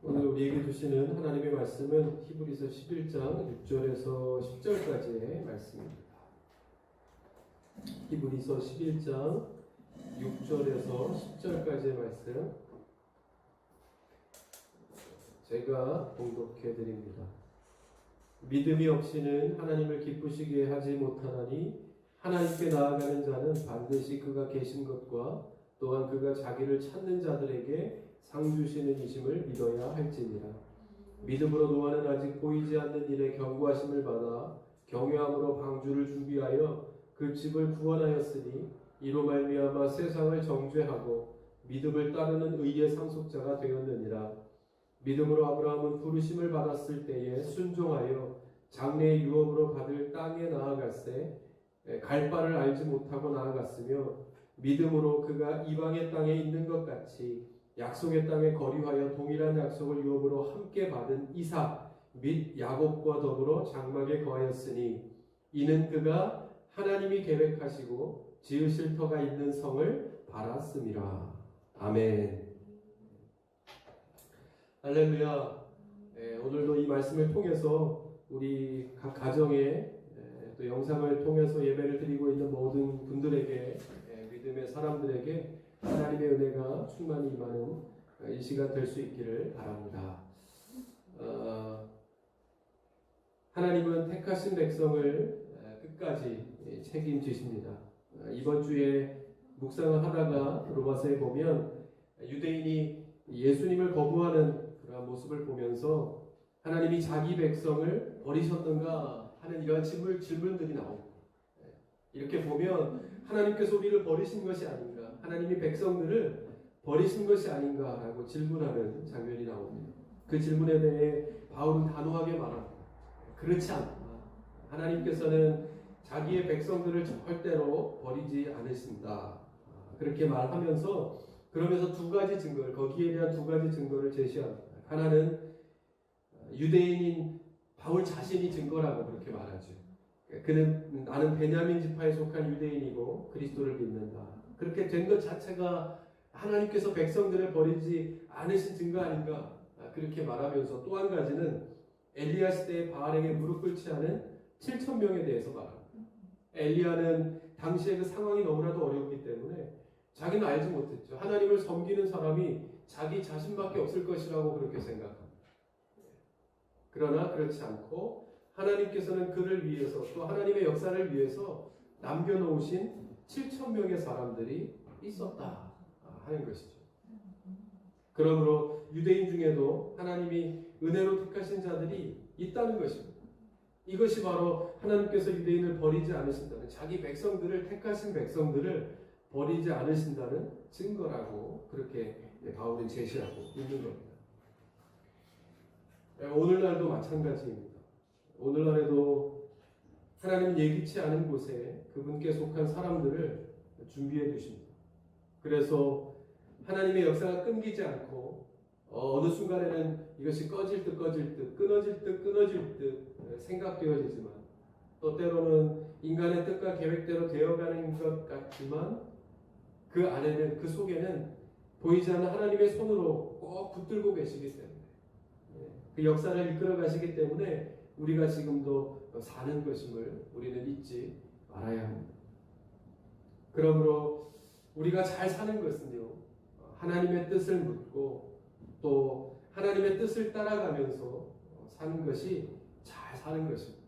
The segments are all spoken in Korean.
오늘 우리에게 주시는 하나님의 말씀은 히브리서 11장 6절에서 10절까지의 말씀입니다. 히브리서 11장 6절에서 10절까지의 말씀 제가 봉독해 드립니다. 믿음이 없이는 하나님을 기쁘시게 하지 못하나니 하나님께 나아가는 자는 반드시 그가 계신 것과 또한 그가 자기를 찾는 자들에게 상 주시는 이심을 믿어야 할지니라. 믿음으로 노아는 아직 보이지 않는 일에 경고하심을 받아 경외함으로 방주를 준비하여 그 집을 구원하였으니 이로 말미암아 세상을 정죄하고 믿음을 따르는 의의 상속자가 되었느니라. 믿음으로 아브라함은 부르심을 받았을 때에 순종하여 장래의 유업으로 받을 땅에 나아갔세 갈 바를 알지 못하고 나아갔으며 믿음으로 그가 이방의 땅에 있는 것 같이 약속의 땅에 거류하여 동일한 약속을 유업으로 함께 받은 이삭 및 야곱과 더불어 장막에 거하였으니 이는 그가 하나님이 계획하시고 지으실 터가 있는 성을 바랐음이라. 아멘. 할렐루야. 오늘도 이 말씀을 통해서 우리 각 가정에 또 영상을 통해서 예배를 드리고 있는 모든 분들에게 믿음의 사람들에게 하나님의 은혜가 충만히 임하는 이 시간 될 수 있기를 바랍니다. 하나님은 택하신 백성을 끝까지 책임지십니다. 이번 주에 묵상을 하다가 로마서에 보면 유대인이 예수님을 거부하는 그러한 모습을 보면서 하나님이 자기 백성을 버리셨던가 하는 이러한 질문들이 나옵니다. 이렇게 보면 하나님께서 우리를 버리신 것이 아닌가, 하나님이 백성들을 버리신 것이 아닌가라고 질문하는 장면이 나옵니다. 그 질문에 대해 바울은 단호하게 말합니다. 그렇지 않다. 하나님께서는 자기의 백성들을 절대로 버리지 않으신다. 그렇게 말하면서 그러면서 두 가지 증거를, 거기에 대한 두 가지 증거를 제시합니다. 하나는 유대인인 바울 자신이 증거라고 그렇게 말하죠. 그는 나는 베냐민 지파에 속한 유대인이고 그리스도를 믿는다. 그렇게 된 것 자체가 하나님께서 백성들을 버리지 않으신 증거 아닌가? 그렇게 말하면서 또 한 가지는 엘리야 시대에 바알에게 무릎 꿇지 않은 7,000명에 대해서 말합니다. 엘리야는 당시에 그 상황이 너무나도 어려웠기 때문에 자기는 알지 못했죠. 하나님을 섬기는 사람이 자기 자신밖에 없을 것이라고 그렇게 생각합니다. 그러나 그렇지 않고 하나님께서는 그를 위해서 또 하나님의 역사를 위해서 남겨놓으신 7,000명의 사람들이 있었다 하는 것이죠. 그러므로 유대인 중에도 하나님이 은혜로 택하신 자들이 있다는 것입니다. 이것이 바로 하나님께서 유대인을 버리지 않으신다는, 자기 백성들을, 택하신 백성들을 버리지 않으신다는 증거라고 그렇게 바울은 제시하고 있는 겁니다. 오늘날도 마찬가지입니다. 오늘날에도 하나님 예기치 않은 곳에 그분께 속한 사람들을 준비해 두십니다. 그래서 하나님의 역사가 끊기지 않고 어느 순간에는 이것이 꺼질 듯 끊어질 듯 생각되어지지만 또 때로는 인간의 뜻과 계획대로 되어가는 것 같지만 그 안에는, 그 속에는 보이지 않는 하나님의 손으로 꼭 붙들고 계시기 때문에 그 역사를 이끌어 가시기 때문에 우리가 지금도 사는 것임을 우리는 잊지 말아야 합니다. 그러므로 우리가 잘 사는 것은요, 하나님의 뜻을 묻고 또 하나님의 뜻을 따라가면서 사는 것이 잘 사는 것입니다.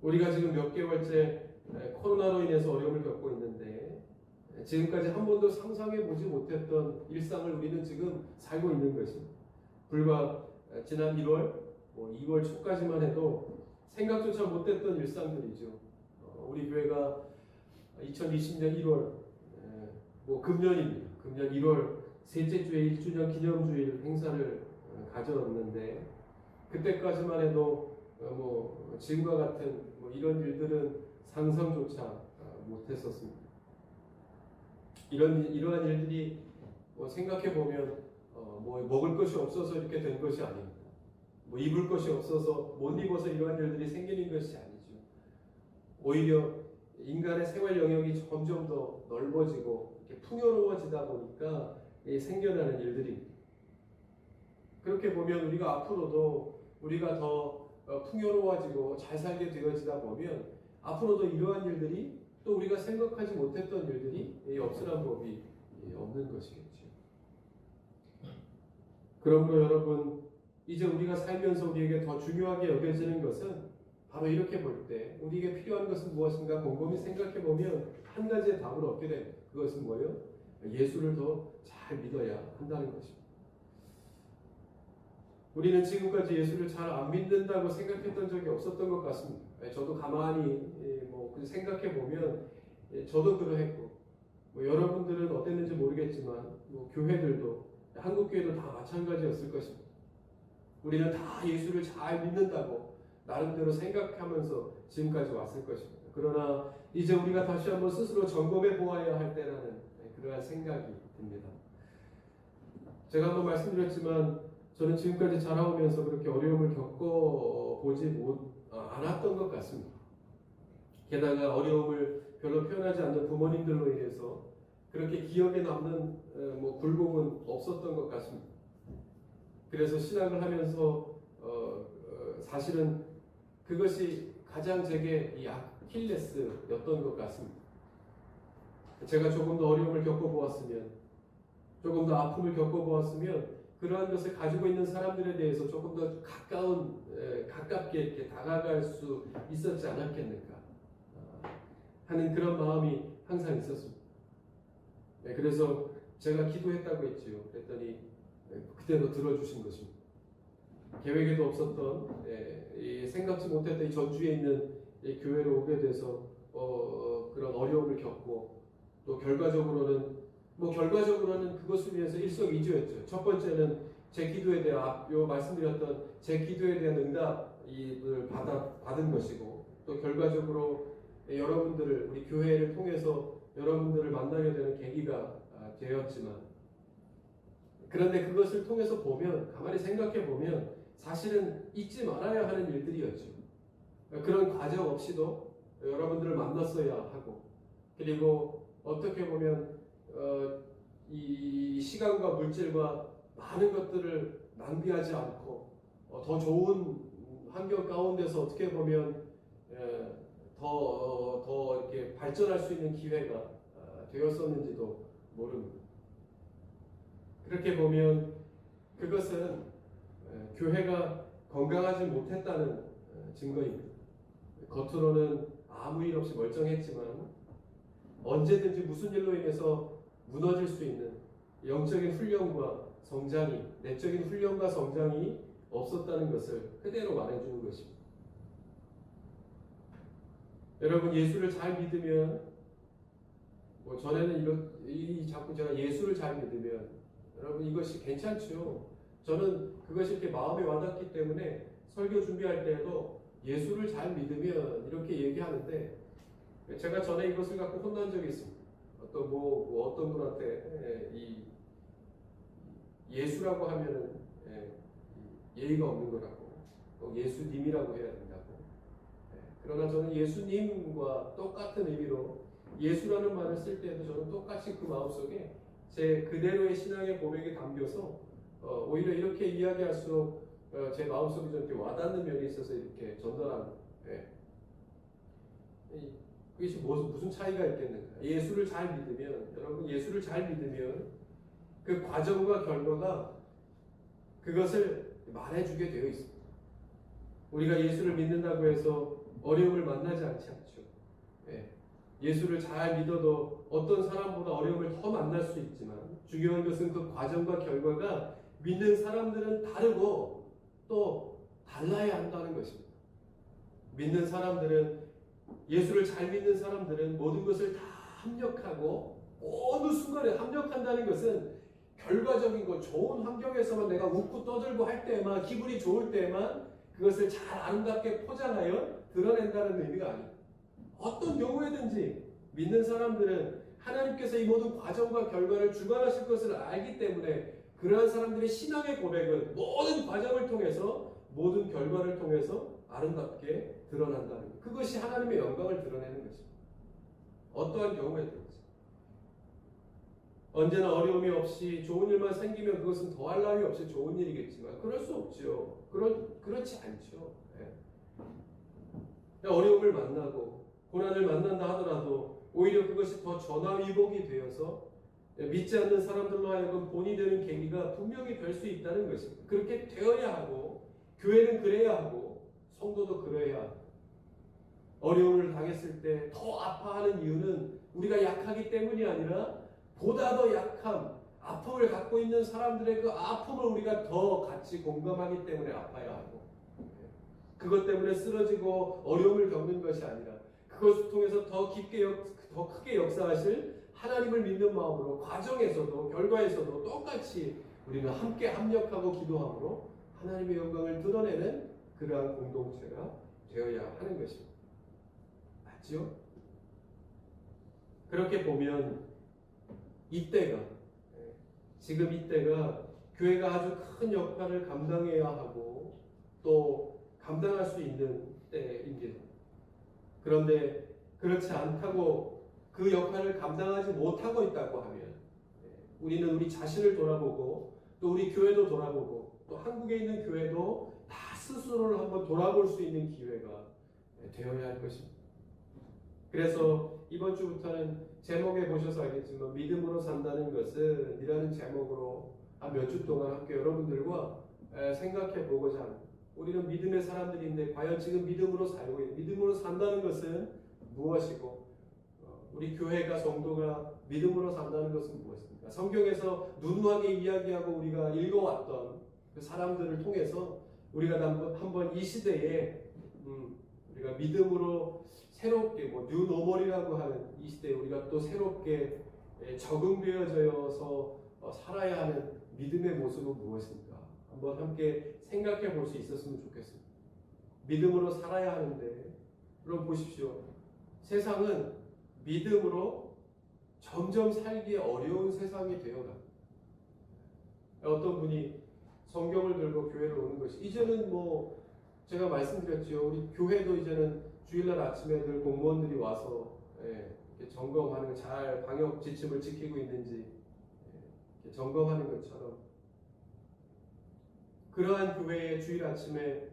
우리가 지금 몇 개월째 코로나로 인해서 어려움을 겪고 있는데 지금까지 한 번도 상상해 보지 못했던 일상을 우리는 지금 살고 있는 것입니다. 불과 지난 1월, 2월 초까지만 해도 생각조차 못했던 일상들이죠. 우리 교회가 2020년 1월, 금년입니다. 금년 1월 셋째 주에 1주년 기념주일 행사를 가져왔는데 그때까지만 해도 지금과 같은 이런 일들은 상상조차 못했었습니다. 이러한 일들이 생각해 보면 먹을 것이 없어서 이렇게 된 것이 아닙니다. 입을 것이 없어서 못 입어서 이러한 일들이 생기는 것이 아니죠. 오히려 인간의 생활 영역이 점점 더 넓어지고 이렇게 풍요로워지다 보니까 생겨나는 일들입니다. 그렇게 보면 우리가 앞으로도 우리가 더 풍요로워지고 잘 살게 되어지다 보면 앞으로도 이러한 일들이 또 우리가 생각하지 못했던 일들이 없으란 법이 없는 것이겠죠. 그러므로 여러분, 이제 우리가 살면서 우리에게 더 중요하게 여겨지는 것은 바로 이렇게 볼 때 우리에게 필요한 것은 무엇인가 곰곰이 생각해 보면 한 가지의 답을 얻게 됩니다. 그것은 뭐예요? 예수를 더 잘 믿어야 한다는 것입니다. 우리는 지금까지 예수를 잘 안 믿는다고 생각했던 적이 없었던 것 같습니다. 저도 가만히 생각해 보면 저도 그러했고 여러분들은 어땠는지 모르겠지만 교회들도 한국 교회도 다 마찬가지였을 것입니다. 우리는 다 예수를 잘 믿는다고 나름대로 생각하면서 지금까지 왔을 것입니다. 그러나 이제 우리가 다시 한번 스스로 점검해 보아야 할 때라는 그러한 생각이 듭니다. 제가 한번 말씀드렸지만 저는 지금까지 자라오면서 그렇게 어려움을 겪어보지 않았던 것 같습니다. 게다가 어려움을 별로 표현하지 않는 부모님들로 인해서 그렇게 기억에 남는 굴곡은 없었던 것 같습니다. 그래서 신앙을 하면서 사실은 그것이 가장 제게 이 아킬레스였던 것 같습니다. 제가 조금 더 어려움을 겪어보았으면, 조금 더 아픔을 겪어보았으면 그러한 것을 가지고 있는 사람들에 대해서 조금 더 가깝게 이렇게 다가갈 수 있었지 않았겠는가 하는 그런 마음이 항상 있었습니다. 그래서 제가 기도했다고 했지요. 그랬더니 그때도 들어주신 것입니다. 계획에도 없었던 생각지 못했던 이 전주에 있는 교회로 오게 돼서 그런 어려움을 겪고 또 결과적으로는 그것을 위해서 일석이조였죠. 첫 번째는 제 기도에 대한 말씀드렸던 제 기도에 대한 응답을 받은 것이고 또 결과적으로 여러분들을 우리 교회를 통해서 여러분들을 만나게 되는 계기가 되었지만 그런데 그것을 통해서 보면 가만히 생각해 보면 사실은 잊지 말아야 하는 일들이었죠. 그런 과정 없이도 여러분들을 만났어야 하고 그리고 어떻게 보면 이 시간과 물질과 많은 것들을 낭비하지 않고 더 좋은 환경 가운데서 어떻게 보면 더 이렇게 발전할 수 있는 기회가 되었었는지도 모릅니다. 그렇게 보면 그것은 교회가 건강하지 못했다는 증거입니다. 겉으로는 아무 일 없이 멀쩡했지만 언제든지 무슨 일로 인해서 무너질 수 있는 영적인 훈련과 성장이, 내적인 훈련과 성장이 없었다는 것을 그대로 말해주는 것입니다. 여러분 예수를 잘 믿으면 전에는 자꾸 제가 예수를 잘 믿으면 여러분 이것이 괜찮죠. 저는 그것이 이렇게 마음에 와닿기 때문에 설교 준비할 때에도 예수를 잘 믿으면 이렇게 얘기하는데 제가 전에 이것을 갖고 혼난 적이 있습니다. 어떤 분한테 이 예수라고 하면은 예의가 없는 거라고 예수님이라고 해야 된다고. 그러나 저는 예수님과 똑같은 의미로 예수라는 말을 쓸 때에도 저는 똑같이 그 마음속에 제 그대로의 신앙의 고백이 담겨서 오히려 이렇게 이야기할수록 제 마음속에 좀 이렇게 와닿는 면이 있어서 이렇게 전달합니다. 그것이 무슨 차이가 있겠는가? 예수를 잘 믿으면 여러분 예수를 잘 믿으면 그 과정과 결과가 그것을 말해주게 되어 있습니다. 우리가 예수를 믿는다고 해서 어려움을 만나지 않지 않죠. 예수를 잘 믿어도 어떤 사람보다 어려움을 더 만날 수 있지만 중요한 것은 그 과정과 결과가 믿는 사람들은 다르고 또 달라야 한다는 것입니다. 믿는 사람들은 예수를 잘 믿는 사람들은 모든 것을 다 합력하고 어느 순간에 합력한다는 것은 결과적인 것 좋은 환경에서만 내가 웃고 떠들고 할 때만 기분이 좋을 때만 그것을 잘 아름답게 포장하여 드러낸다는 의미가 아닙니다. 어떤 경우에든지 믿는 사람들은 하나님께서 이 모든 과정과 결과를 주관하실 것을 알기 때문에 그러한 사람들의 신앙의 고백은 모든 과정을 통해서 모든 결과를 통해서 아름답게 드러난다는 것. 그것이 하나님의 영광을 드러내는 것입니다. 어떠한 경우에든지. 언제나 어려움이 없이 좋은 일만 생기면 그것은 더할 나위 없이 좋은 일이겠지만 그럴 수 없죠. 그렇지 않죠. 어려움을 만나고 고난을 만난다 하더라도 오히려 그것이 더 전화위복이 되어서 믿지 않는 사람들로 하여금 본이 되는 계기가 분명히 될 수 있다는 것입니다. 그렇게 되어야 하고 교회는 그래야 하고 성도도 그래야 하고 어려움을 당했을 때 더 아파하는 이유는 우리가 약하기 때문이 아니라 보다 더 약함, 아픔을 갖고 있는 사람들의 그 아픔을 우리가 더 같이 공감하기 때문에 아파야 하고 그것 때문에 쓰러지고 어려움을 겪는 것이 아니라 그것을 통해서 더 크게 역사하실 하나님을 믿는 마음으로 과정에서도 결과에서도 똑같이 우리는 함께 합력하고 기도함으로 하나님의 영광을 드러내는 그러한 공동체가 되어야 하는 것입니다. 맞죠? 그렇게 보면 지금 이때가 교회가 아주 큰 역할을 감당해야 하고 또 감당할 수 있는 때입니다. 그런데 그렇지 않다고 그 역할을 감당하지 못하고 있다고 하면 우리는 우리 자신을 돌아보고 또 우리 교회도 돌아보고 또 한국에 있는 교회도 다 스스로를 한번 돌아볼 수 있는 기회가 되어야 할 것입니다. 그래서 이번 주부터는 제목에 보셔서 알겠지만 믿음으로 산다는 것은 이라는 제목으로 한 몇 주 동안 함께 여러분들과 생각해 보고자 합니다. 우리는 믿음의 사람들인데 과연 지금 믿음으로 살고 있는 믿음으로 산다는 것은 무엇이고 우리 교회가 성도가 믿음으로 산다는 것은 무엇입니까? 성경에서 누누하게 이야기하고 우리가 읽어왔던 그 사람들을 통해서 우리가 한번 이 시대에 우리가 믿음으로 새롭게 뉴노멀이라고 하는 이 시대에 우리가 또 새롭게 적응되어져서 살아야 하는 믿음의 모습은 무엇입니까? 한번 함께 생각해 볼 수 있었으면 좋겠습니다. 믿음으로 살아야 하는데 여러분 보십시오. 세상은 믿음으로 점점 살기 어려운 세상이 되어갑니다. 어떤 분이 성경을 들고 교회를 오는 것이 이제는 제가 말씀드렸죠. 우리 교회도 이제는 주일날 아침에 늘 공무원들이 와서 이렇게 점검하는 잘 방역 지침을 지키고 있는지 이렇게 점검하는 것처럼 그러한 교회에 주일 아침에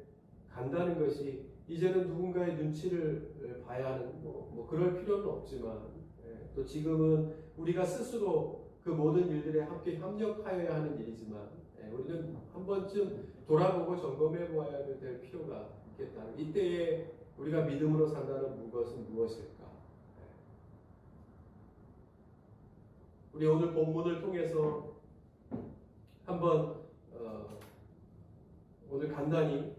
간다는 것이 이제는 누군가의 눈치를 봐야 하는 그럴 필요는 없지만 또 지금은 우리가 스스로 그 모든 일들에 함께 협력하여야 하는 일이지만 우리는 한 번쯤 돌아보고 점검해 보아야 될 필요가 있겠다. 이때에 우리가 믿음으로 산다는 것은 무엇일까? 우리 오늘 본문을 통해서 한번 오늘 간단히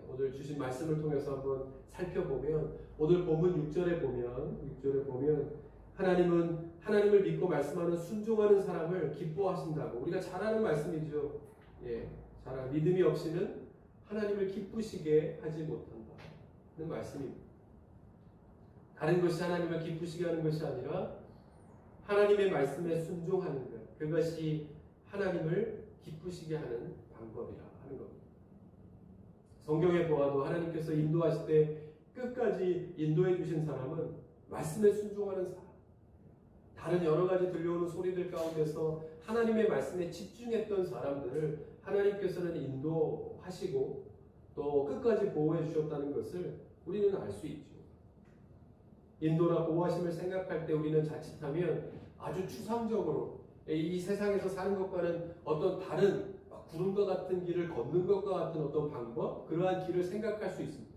오늘 주신 말씀을 통해서 한번 살펴보면 오늘 본문 6절에 보면 하나님은 하나님을 믿고 말씀하는 순종하는 사람을 기뻐하신다고 우리가 잘 아는 말씀이죠. 믿음이 없이는 하나님을 기쁘시게 하지 못한다는 말씀입니다. 다른 것이 하나님을 기쁘시게 하는 것이 아니라 하나님의 말씀에 순종하는 것, 그것이 하나님을 기쁘시게 하는 방법이라 하는 겁니다. 성경에 보아도 하나님께서 인도하실 때 끝까지 인도해 주신 사람은 말씀에 순종하는 사람, 다른 여러 가지 들려오는 소리들 가운데서 하나님의 말씀에 집중했던 사람들을 하나님께서는 인도하시고 또 끝까지 보호해 주셨다는 것을 우리는 알 수 있죠. 인도나 보호하심을 생각할 때 우리는 자칫하면 아주 추상적으로 이 세상에서 사는 것과는 어떤 다른 구름과 같은 길을 걷는 것과 같은 어떤 방법, 그러한 길을 생각할 수 있습니다.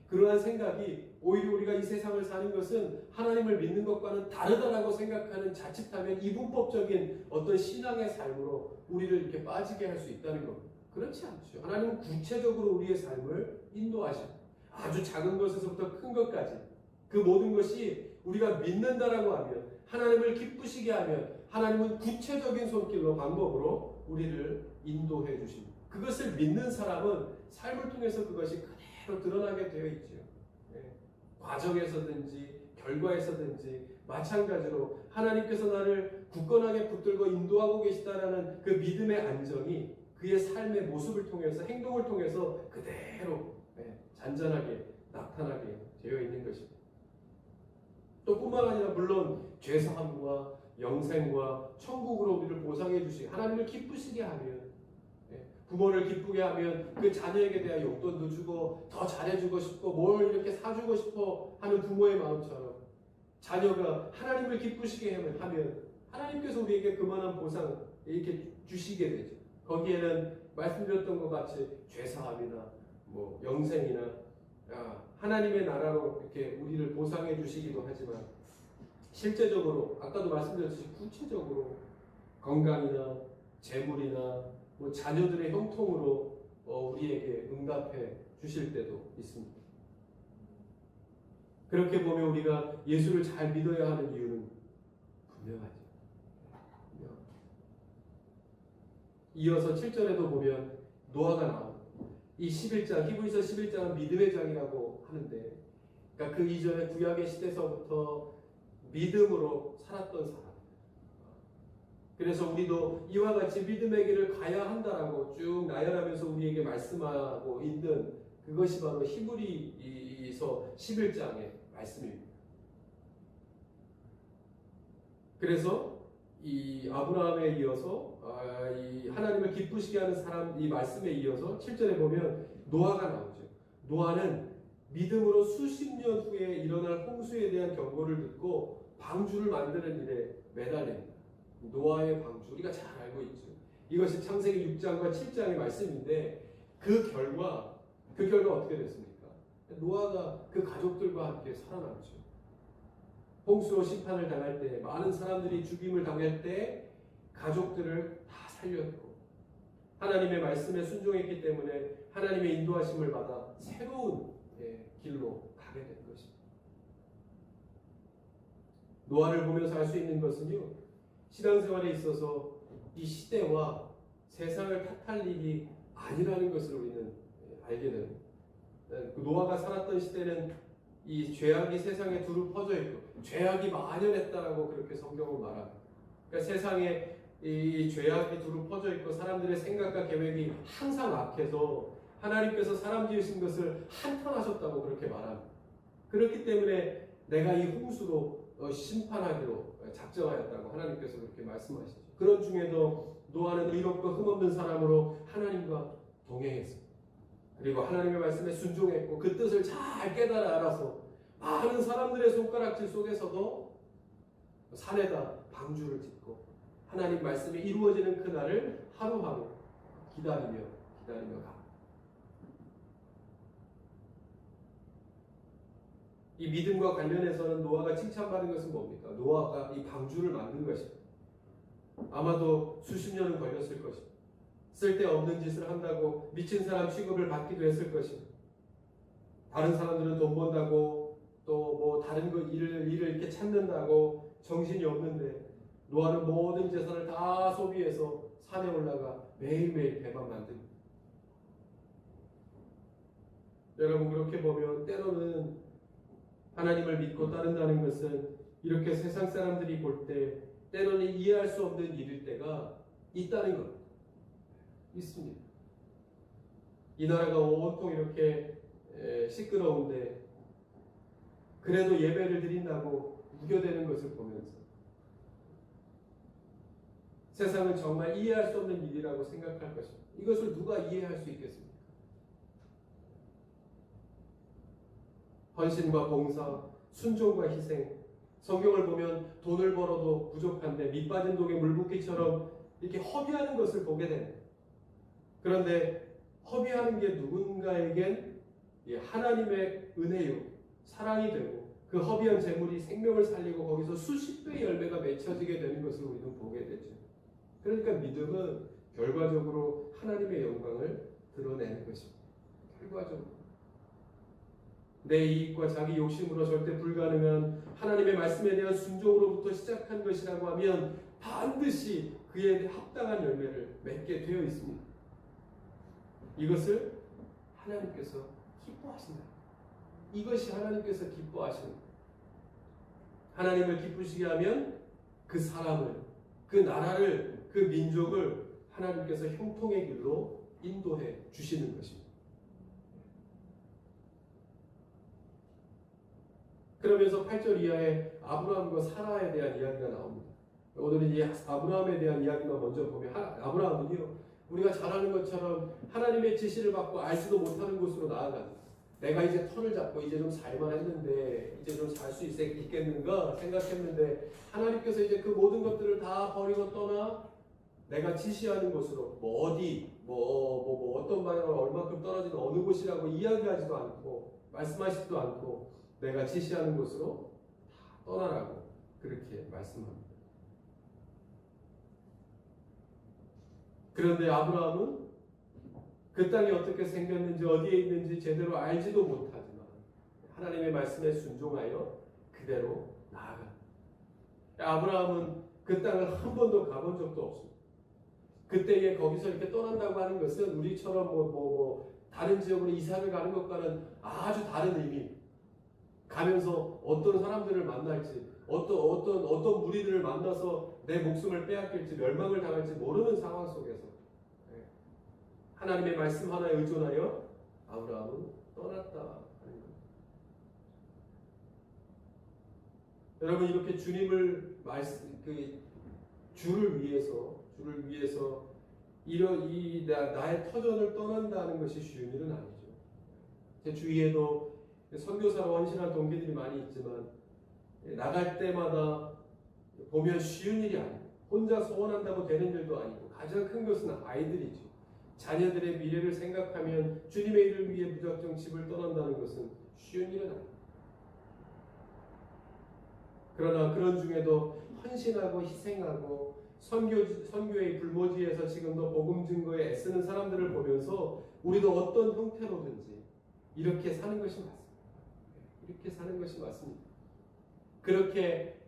그러한 생각이 오히려 우리가 이 세상을 사는 것은 하나님을 믿는 것과는 다르다라고 생각하는 자칫하면 이분법적인 어떤 신앙의 삶으로 우리를 이렇게 빠지게 할 수 있다는 겁니다. 그렇지 않죠. 하나님은 구체적으로 우리의 삶을 인도하십니다. 아주 작은 것에서부터 큰 것까지 그 모든 것이 우리가 믿는다라고 하면 하나님을 기쁘시게 하면 하나님은 구체적인 손길로 방법으로 우리를 인도해 주십니다. 그것을 믿는 사람은 삶을 통해서 그것이 그대로 드러나게 되어 있죠. 과정에서든지 결과에서든지 마찬가지로 하나님께서 나를 굳건하게 붙들고 인도하고 계시다라는 그 믿음의 안정이 그의 삶의 모습을 통해서 행동을 통해서 그대로 잔잔하게 나타나게 되어 있는 것입니다. 또 뿐만 아니라 물론 죄사함과 영생과 천국으로 우리를 보상해 주시고 하나님을 기쁘시게 하면, 부모를 기쁘게 하면 그 자녀에게 대한 용돈도 주고 더 잘해주고 싶고 뭘 이렇게 사주고 싶어 하는 부모의 마음처럼 자녀가 하나님을 기쁘시게 하면 하나님께서 우리에게 그만한 보상 이렇게 주시게 되죠. 거기에는 말씀드렸던 것 같이 죄사함이나 뭐 영생이나 하나님의 나라로 이렇게 우리를 보상해 주시기도 하지만, 실제적으로 아까도 말씀드렸듯이 구체적으로 건강이나 재물이나 뭐 자녀들의 형통으로 우리에게 응답해 주실 때도 있습니다. 그렇게 보면 우리가 예수를 잘 믿어야 하는 이유는 분명하죠. 이어서 7절에도 보면 노아가 나옵니다. 이 11장, 히브리서 11장은 믿음의 장이라고 하는데, 그러니까 그 이전에 구약의 시대서부터 믿음으로 살았던 사람. 그래서 우리도 이와 같이 믿음의 길을 가야 한다라고 쭉 나열하면서 우리에게 말씀하고 있는 그것이 바로 히브리서 11장의 말씀입니다. 그래서 이 아브라함에 이어서 이 하나님을 기쁘시게 하는 사람, 이 말씀에 이어서 7절에 보면 노아가 나오죠. 노아는 믿음으로 수십 년 후에 일어날 홍수에 대한 경고를 듣고 방주를 만드는 일에 매달립니다. 노아의 방주, 우리가 잘 알고 있죠. 이것이 창세기 6장과 7장의 말씀인데 그 결과 어떻게 됐습니까? 노아가 그 가족들과 함께 살아남죠. 홍수로 심판을 당할 때, 많은 사람들이 죽임을 당할 때 가족들을 다 살렸고, 하나님의 말씀에 순종했기 때문에 하나님의 인도하심을 받아 새로운 길로 가게 된 것입니다. 노아를 보면서 알 수 있는 것은요, 신앙생활에 있어서 이 시대와 세상을 탓할 일이 아니라는 것을 우리는 알게 됩니다. 노아가 살았던 시대는 이 죄악이 세상에 두루 퍼져 있고 죄악이 만연했다라고 그렇게 성경은 말합니다. 그러니까 세상에 이 죄악이 두루 퍼져 있고 사람들의 생각과 계획이 항상 악해서 하나님께서 사람 지으신 것을 한탄하셨다고 그렇게 말합니다. 그렇기 때문에 내가 이 홍수로 심판하기로 작정하였다고 하나님께서 그렇게 말씀하시죠. 그런 중에도 노아는 의롭고 흠없는 사람으로 하나님과 동행했습니다. 그리고 하나님의 말씀에 순종했고 그 뜻을 잘 깨달아 알아서 많은 사람들의 손가락질 속에서도 산에다 방주를 짓고 하나님 말씀이 이루어지는 그날을 하루하루 기다리며 가. 이 믿음과 관련해서는 노아가 칭찬받은 것은 뭡니까? 노아가 이 방주를 만든 것입니다. 아마도 수십 년은 걸렸을 것입니다. 쓸데없는 짓을 한다고 미친 사람 취급을 받기도 했을 것입니다. 다른 사람들은 돈 번다고 또 뭐 다른 일을 이렇게 찾는다고 정신이 없는데 노아는 모든 재산을 다 소비해서 산에 올라가 매일매일 배만 만듭니다. 여러분, 그렇게 보면 때로는 하나님을 믿고 따른다는 것은 이렇게 세상 사람들이 볼 때 때로는 이해할 수 없는 일일 때가 있다는 겁니다. 있습니다. 이 나라가 온통 이렇게 시끄러운데 그래도 예배를 드린다고 우겨대는 것을 보면서 세상은 정말 이해할 수 없는 일이라고 생각할 것입니다. 이것을 누가 이해할 수 있겠습니까? 헌신과 봉사, 순종과 희생. 성경을 보면 돈을 벌어도 부족한데 밑 빠진 독에 물 붓기처럼 이렇게 허비하는 것을 보게 됩니다. 그런데 허비하는 게 누군가에겐 하나님의 은혜요, 사랑이 되고 그 허비한 재물이 생명을 살리고 거기서 수십 배의 열매가 맺혀지게 되는 것을 우리는 보게 되죠. 그러니까 믿음은 결과적으로 하나님의 영광을 드러내는 것입니다. 결과적으로. 내 이익과 자기 욕심으로 절대 불가능한 하나님의 말씀에 대한 순종으로부터 시작한 것이라고 하면 반드시 그에 합당한 열매를 맺게 되어 있습니다. 이것을 하나님께서 기뻐하신다. 이것이 하나님께서 기뻐하시는 거예요. 하나님을 기쁘시게 하면 그 사람을, 그 나라를, 그 민족을 하나님께서 형통의 길로 인도해 주시는 것입니다. 그러면서 8절 이하에 아브라함과 사라에 대한 이야기가 나옵니다. 오늘은 이 아브라함에 대한 이야기만 먼저 보면 아브라함은요, 우리가 잘 아는 것처럼 하나님의 지시를 받고 알지도 못하는 곳으로 나아간다. 내가 이제 터를 잡고 이제 좀 살만 했는데 이제 좀 살 수 있겠는가 생각했는데 하나님께서 이제 그 모든 것들을 다 버리고 떠나 내가 지시하는 곳으로 뭐 어디 어떤 방향으로 얼마큼 떨어지는 어느 곳이라고 이야기하지도 않고 말씀하시지도 않고 내가 지시하는 곳으로 다 떠나라고 그렇게 말씀합니다. 그런데 아브라함은 그 땅이 어떻게 생겼는지 어디에 있는지 제대로 알지도 못하지만 하나님의 말씀에 순종하여 그대로 나아간다. 아브라함은 그 땅을 한 번도 가본 적도 없습니다. 그때에 거기서 이렇게 떠난다고 하는 것은 우리처럼 다른 지역으로 이사를 가는 것과는 아주 다른 의미. 가면서 어떤 사람들을 만날지, 어떤 무리들을 만나서 내 목숨을 빼앗길지, 멸망을 당할지 모르는 상황 속에서 하나님의 말씀 하나에 의존하여 아브라함은 떠났다 하는 겁니다. 여러분, 이렇게 주님을 주를 위해서 나의 터전을 떠난다는 것이 쉬운 일은 아니죠. 제 주위에도 선교사로 헌신한 동기들이 많이 있지만 나갈 때마다 보면 쉬운 일이 아니고 혼자 소원한다고 되는 일도 아니고 가장 큰 것은 아이들이죠. 자녀들의 미래를 생각하면 주님의 일을 위해 무작정 집을 떠난다는 것은 쉬운 일은 아닙니다. 그러나 그런 중에도 헌신하고 희생하고 선교의 불모지에서 지금도 복음 증거에 애쓰는 사람들을 보면서 우리도 어떤 형태로든지 이렇게 사는 것이 맞습니다. 이렇게 사는 것이 맞습니다. 그렇게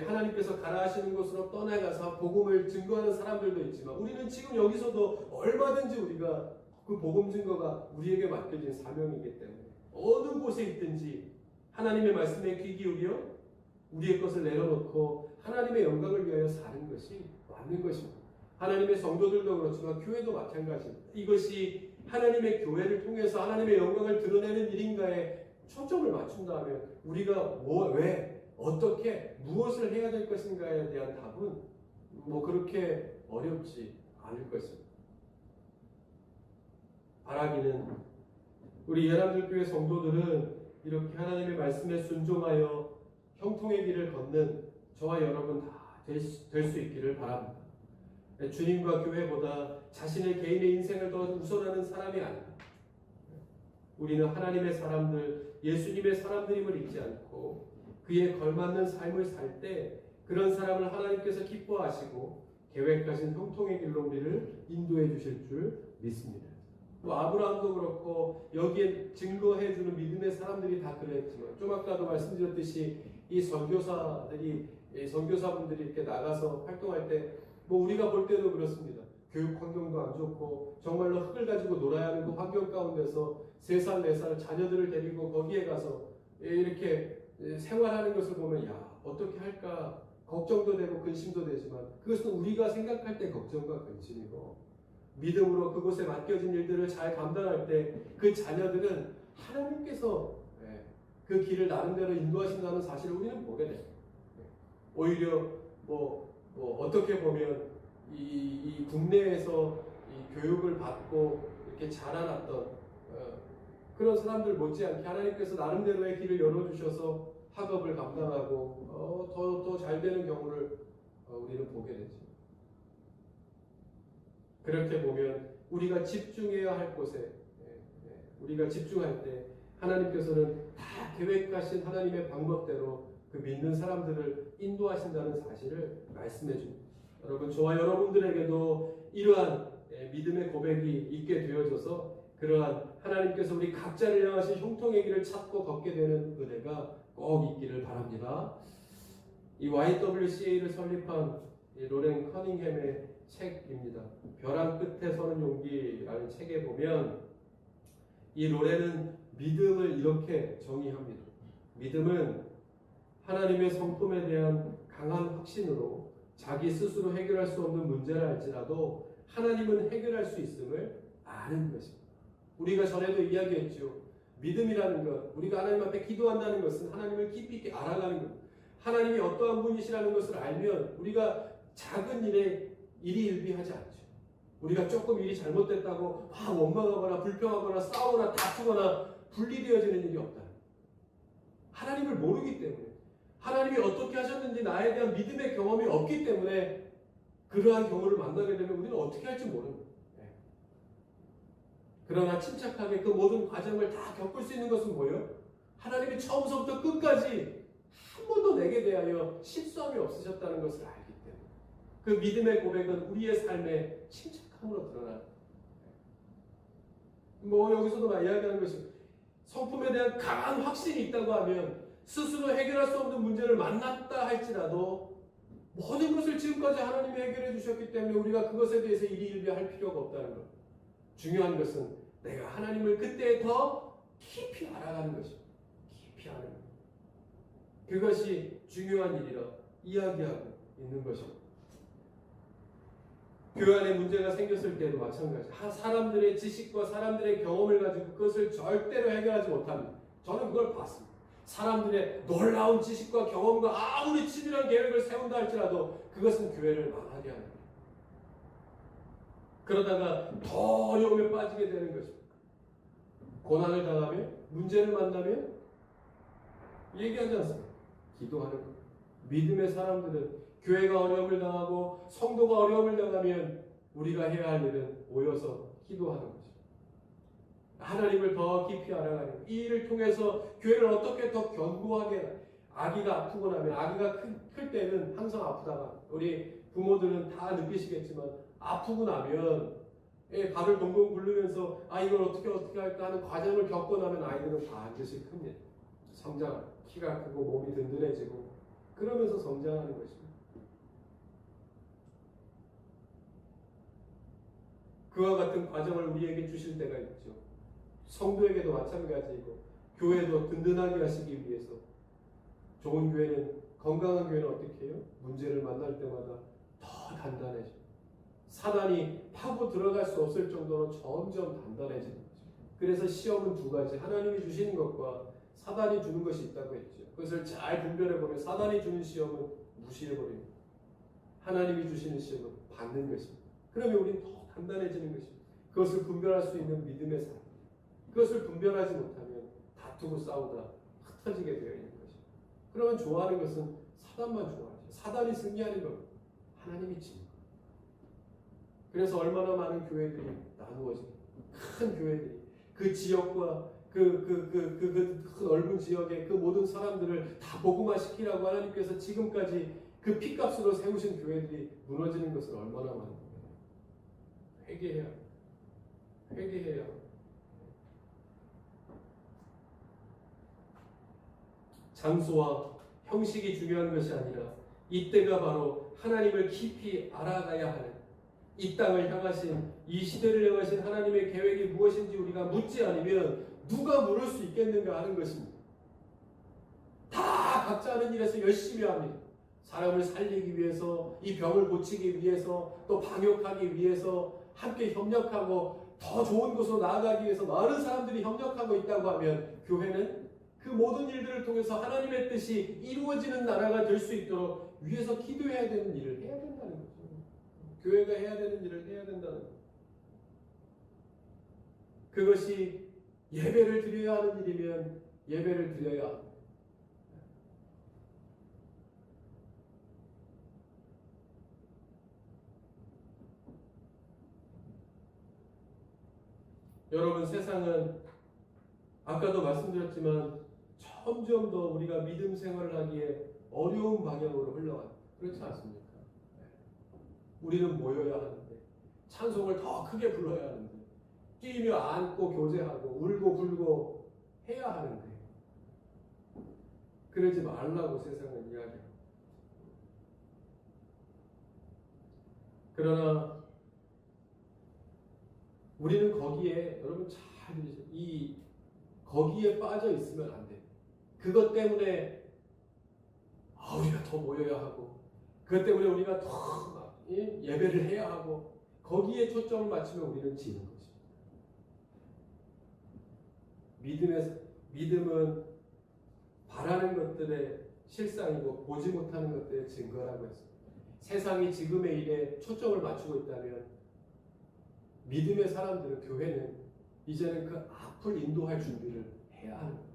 하나님께서 가라 하시는 곳으로 떠나가서 복음을 증거하는 사람들도 있지만 우리는 지금 여기서도 얼마든지 우리가 그 복음 증거가 우리에게 맡겨진 사명이기 때문에 어느 곳에 있든지 하나님의 말씀에 귀 기울여 우리의 것을 내려놓고 하나님의 영광을 위하여 사는 것이 맞는 것입니다. 하나님의 성도들도 그렇지만 교회도 마찬가지입니다. 이것이 하나님의 교회를 통해서 하나님의 영광을 드러내는 일인가에 초점을 맞춘다면 우리가 왜, 어떻게, 무엇을 해야 될 것인가에 대한 답은 그렇게 어렵지 않을 것입니다. 바라기는 우리 예람들교회 성도들은 이렇게 하나님의 말씀에 순종하여 형통의 길을 걷는 저와 여러분 다 될 수 있기를 바랍니다. 주님과 교회보다 자신의 개인의 인생을 더 우선하는 사람이 아닙니다. 우리는 하나님의 사람들, 예수님의 사람들임을 잊지 않고 그에 걸맞는 삶을 살 때 그런 사람을 하나님께서 기뻐하시고 계획하신 형통의 길로 우리를 인도해 주실 줄 믿습니다. 아브라함도 그렇고 여기에 증거해주는 믿음의 사람들이 다 그랬지만 좀 아까도 말씀드렸듯이 이 선교사분들이 이렇게 나가서 활동할 때 우리가 볼 때도 그렇습니다. 교육 환경도 안 좋고 정말로 흙을 가지고 놀아야 하는 그 환경 가운데서 3살, 4살 자녀들을 데리고 거기에 가서 이렇게 생활하는 것을 보면 어떻게 할까 걱정도 되고 근심도 되지만 그것은 우리가 생각할 때 걱정과 근심이고 믿음으로 그곳에 맡겨진 일들을 잘 감당할 때 그 자녀들은 하나님께서 그 길을 나름대로 인도하신다는 사실을 우리는 보게 됩니다. 오히려 어떻게 보면 이 국내에서 이 교육을 받고 이렇게 자라났던 그런 사람들 못지않게 하나님께서 나름대로의 길을 열어주셔서 학업을 감당하고 더 잘 되는 경우를 우리는 보게 되죠. 그렇게 보면 우리가 집중해야 할 곳에 우리가 집중할 때 하나님께서는 다 계획하신 하나님의 방법대로 그 믿는 사람들을 인도하신다는 사실을 말씀해 줍니다. 여러분, 저와 여러분들에게도 이러한 믿음의 고백이 있게 되어져서 그러한 하나님께서 우리 각자를 향하신 형통의 길을 찾고 걷게 되는 은혜가 꼭 있기를 바랍니다. 이 YWCA를 설립한 로렌 커닝햄의 책입니다. 벼랑 끝에 서는 용기라는 책에 보면 이 로렌은 믿음을 이렇게 정의합니다. 믿음은 하나님의 성품에 대한 강한 확신으로 자기 스스로 해결할 수 없는 문제라 할지라도 하나님은 해결할 수 있음을 아는 것입니다. 우리가 전에도 이야기했죠. 믿음이라는 것, 우리가 하나님 앞에 기도한다는 것은 하나님을 깊이 있게 알아가는 것. 하나님이 어떠한 분이시라는 것을 알면 우리가 작은 일에 일희일비하지 않죠. 우리가 조금 일이 잘못됐다고 막 원망하거나 불평하거나 싸우거나 다투거나 분리되어지는 일이 없다. 하나님을 모르기 때문에, 하나님이 어떻게 하셨는지 나에 대한 믿음의 경험이 없기 때문에 그러한 경우를 만나게 되면 우리는 어떻게 할지 모르는 거예요. 그러나 침착하게 그 모든 과정을 다 겪을 수 있는 것은 뭐예요? 하나님이 처음부터 끝까지 한 번도 내게 대하여 실수함이 없으셨다는 것을 알기 때문에 그 믿음의 고백은 우리의 삶에 침착함으로 드러나는 거예요. 여기서도 이야기하는 것이 성품에 대한 강한 확신이 있다고 하면 스스로 해결할 수 없는 문제를 만났다 할지라도 모든 것을 지금까지 하나님이 해결해 주셨기 때문에 우리가 그것에 대해서 일희일비할 필요가 없다는 것. 중요한 것은 내가 하나님을 그때 더 깊이 알아가는 것입니다. 깊이 아는 것. 그것이 중요한 일이라 이야기하고 있는 것입니다. 교회 안에 문제가 생겼을 때도 마찬가지. 사람들의 지식과 사람들의 경험을 가지고 그것을 절대로 해결하지 못합니다. 저는 그걸 봤습니다. 사람들의 놀라운 지식과 경험과 아무리 치밀한 계획을 세운다 할지라도 그것은 교회를 망하게 하는 거예요. 그러다가 더 어려움에 빠지게 되는 것입니다. 고난을 당하면, 문제를 만나면 얘기하지 않습니다. 기도하는 거예요. 믿음의 사람들은 교회가 어려움을 당하고 성도가 어려움을 당하면 우리가 해야 할 일은 모여서 기도하는 것입니다. 하나님을 더 깊이 알아가는 것. 이 일을 통해서 교회를 어떻게 더 견고하게, 아기가 아프고 나면, 아기가 클 때는 항상 아프다가 우리 부모들은 다 느끼시겠지만 아프고 나면 발을 동동 굴르면서 이걸 어떻게 할까 하는 과정을 겪고 나면 아이들은 반드시 큽니다. 성장, 키가 크고 몸이 든든해지고 그러면서 성장하는 것입니다. 그와 같은 과정을 우리에게 주실 때가 있죠. 성도에게도 마찬가지이고 교회도 든든하게 하시기 위해서 좋은 교회는, 건강한 교회는 어떻게 해요? 문제를 만날 때마다 더 단단해져요. 사단이 파고 들어갈 수 없을 정도로 점점 단단해지는 거죠. 그래서 시험은 두 가지, 하나님이 주시는 것과 사단이 주는 것이 있다고 했죠. 그것을 잘 분별해보면 사단이 주는 시험은 무시해버립니다. 하나님이 주시는 시험은 받는 것입니다. 그러면 우리는 더 단단해지는 것입니다. 그것을 분별할 수 있는 믿음의 삶. 그것을 분별하지 못하면 다투고 싸우다 흩어지게 되어 있는 것입니다. 그러면 좋아하는 것은 사단만 좋아하죠. 사단이 승리하는 겁니다. 하나님이 지는 겁니다. 그래서 얼마나 많은 교회들이 나누어집니다. 큰 교회들이 그 지역과 그 넓은 지역의 그 모든 사람들을 다 복음화시키라고 하나님께서 지금까지 그 피값으로 세우신 교회들이 무너지는 것은 얼마나 많은 거예요. 회개해야 장소와 형식이 중요한 것이 아니라 이때가 바로 하나님을 깊이 알아가야 하는, 이 땅을 향하신, 이 시대를 향하신 하나님의 계획이 무엇인지 우리가 묻지 않으면 누가 물을 수 있겠는가 하는 것입니다. 다 각자 하는 일에서 열심히 합니다. 사람을 살리기 위해서, 이 병을 고치기 위해서, 또 방역하기 위해서 함께 협력하고 더 좋은 곳으로 나아가기 위해서 많은 사람들이 협력하고 있다고 하면 교회는 그 모든 일들을 통해서 하나님의 뜻이 이루어지는 나라가 될 수 있도록 위해서 기도해야 되는 일을 해야 된다는 거죠. 교회가 해야 되는 일을 해야 된다는 거죠. 그것이 예배를 드려야 하는 일이면 예배를 드려야 합니다. 여러분, 세상은 아까도 말씀드렸지만 점점 더 우리가 믿음 생활을 하기에 어려운 방향으로 흘러갑니다. 그렇지 않습니까? 우리는 모여야 하는데, 찬송을 더 크게 불러야 하는데, 뛰며 안고 교제하고 울고 불고 해야 하는데 그러지 말라고 세상은 이야기합니다. 그러나 우리는 거기에, 여러분 잘 들으세요. 거기에 빠져 있으면 안 돼. 그것 때문에 우리가 더 모여야 하고, 그것 때문에 우리가 더 예배를 해야 하고, 거기에 초점을 맞추면 우리는 지는 것입니다. 믿음은 바라는 것들의 실상이고 보지 못하는 것들의 증거라고 했습니다. 세상이 지금의 일에 초점을 맞추고 있다면 믿음의 사람들은, 교회는 이제는 그 앞을 인도할 준비를 해야 하는 거예요.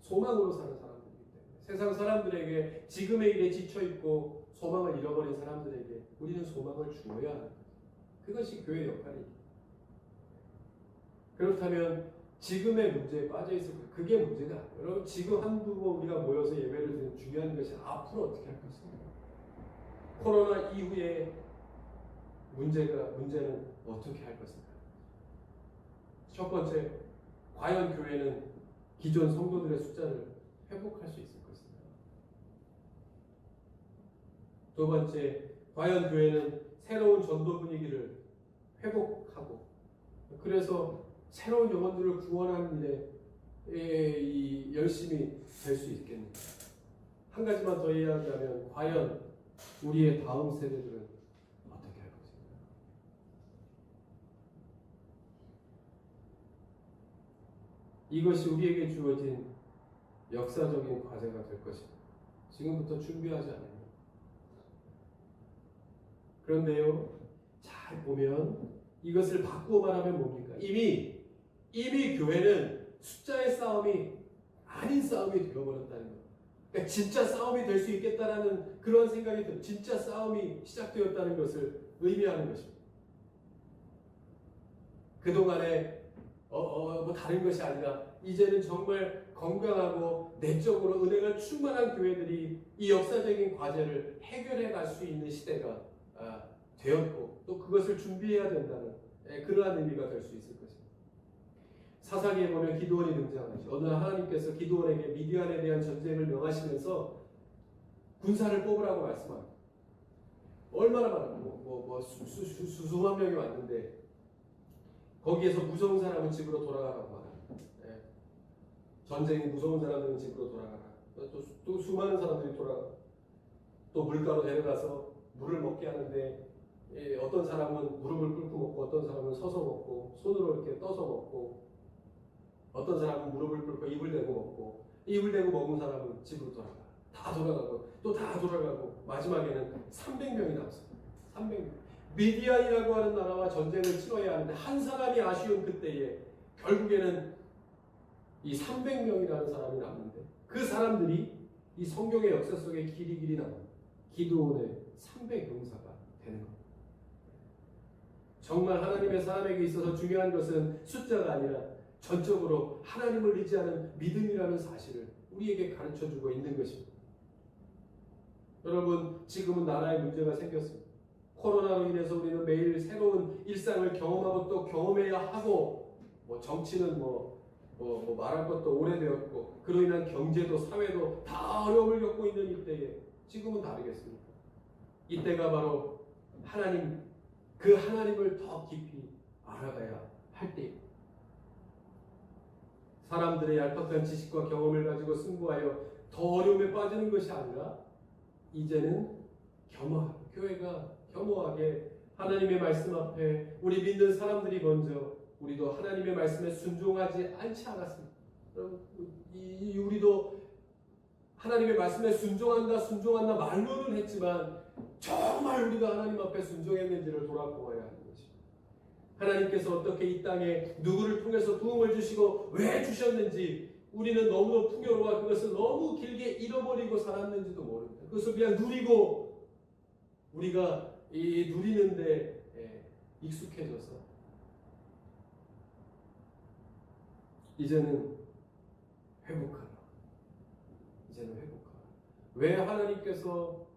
소망으로 사는 사람들이기 때문에 세상 사람들에게 지금의 일에 지쳐있고 소망을 잃어버린 사람들에게 우리는 소망을 주어야 하는 거예요. 그것이 교회의 역할입니다. 그렇다면 지금의 문제에 빠져있을 거예요. 그게 문제가 아니에요. 여러분, 지금 한두 번 우리가 모여서 예배를 드리는 중요한 것이 앞으로 어떻게 할 것입니다. 코로나 이후에 문제는 어떻게 할 것인가. 첫 번째, 과연 교회는 기존 성도들의 숫자를 회복할 수 있을 것인가. 두 번째, 과연 교회는 새로운 전도 분위기를 회복하고 그래서 새로운 영혼들을 구원하는 일에 열심히 될 수 있겠는가. 한 가지만 더 이야기하면 과연 우리의 다음 세대들은 어떻게 할 것인가. 이것이 우리에게 주어진 역사적인 과제가 될 것입니다. 지금부터 준비하지 않으면. 그런데요, 잘 보면 이것을 바꾸어 말하면 뭡니까? 이미 교회는 숫자의 싸움이 아닌 싸움이 되어버렸다는 거예요. 그러니까 진짜 싸움이 될 수 있겠다라는 그런 생각이 들어요. 진짜 싸움이 시작되었다는 것을 의미하는 것입니다. 그동안에 뭐 다른 것이 아니라 이제는 정말 건강하고 내적으로 은혜가 충만한 교회들이 이 역사적인 과제를 해결해 갈 수 있는 시대가 되었고 또 그것을 준비해야 된다는 그러한 의미가 될 수 있을 것입니다. 사사기에 보면 기드온이 등장하죠. 어느 날 하나님께서 기드온에게 미디안에 대한 전쟁을 명하시면서 군사를 뽑으라고 말씀합니다. 얼마나 많은 수만 명이 왔는데 거기에서 무서운 사람은 집으로 돌아가라고 말합니다. 전쟁이 무서운 사람들은 집으로 돌아가라. 또 수많은 사람들이 또 물가로 데려가서 물을 먹게 하는데 어떤 사람은 무릎을 꿇고 먹고 어떤 사람은 서서 먹고 손으로 이렇게 떠서 먹고 어떤 사람은 무릎을 꿇고 입을 대고 먹고 입을 대고 먹은 사람은 집으로 돌아가. 다 돌아가고 또 다 돌아가고 마지막에는 300명이 남았습니다. 300명. 미디안이라고 하는 나라와 전쟁을 치러야 하는데 한 사람이 아쉬운 그때에 결국에는 이 300명이라는 사람이 남는데 그 사람들이 이 성경의 역사 속에 길이 남은 기드온의 300용사가 되는 겁니다. 정말 하나님의 사람에게 있어서 중요한 것은 숫자가 아니라 전적으로 하나님을 의지하는 믿음이라는 사실을 우리에게 가르쳐주고 있는 것입니다. 여러분, 지금은 나라에 문제가 생겼습니다. 코로나로 인해서 우리는 매일 새로운 일상을 경험하고 또 경험해야 하고 정치는 말할 것도 오래되었고 그로 인한 경제도 사회도 다 어려움을 겪고 있는 이때에 지금은 다르겠습니까? 이때가 바로 그 하나님을 더 깊이 알아가야 할 때입니다. 사람들의 얄팍한 지식과 경험을 가지고 승부하여 더 어려움에 빠지는 것이 아니라 이제는 교회가 겸허하게 하나님의 말씀 앞에 우리 믿는 사람들이 먼저 우리도 하나님의 말씀에 순종하지 않지 않았습니다. 우리도 하나님의 말씀에 순종한다 말로는 했지만 정말 우리가 하나님 앞에 순종했는지를 돌아보아야 하는 것입니다. 하나님께서 어떻게 이 땅에 누구를 통해서 부흥을 주시고 왜 주셨는지 우리는 너무도 풍요로워 그것을 너무 길게 잃어버리고 살았는지도 모릅니다. 그것을 그냥 누리고 우리가 누리는데 익숙해져서 이제는 회복하라. 왜 하나님께서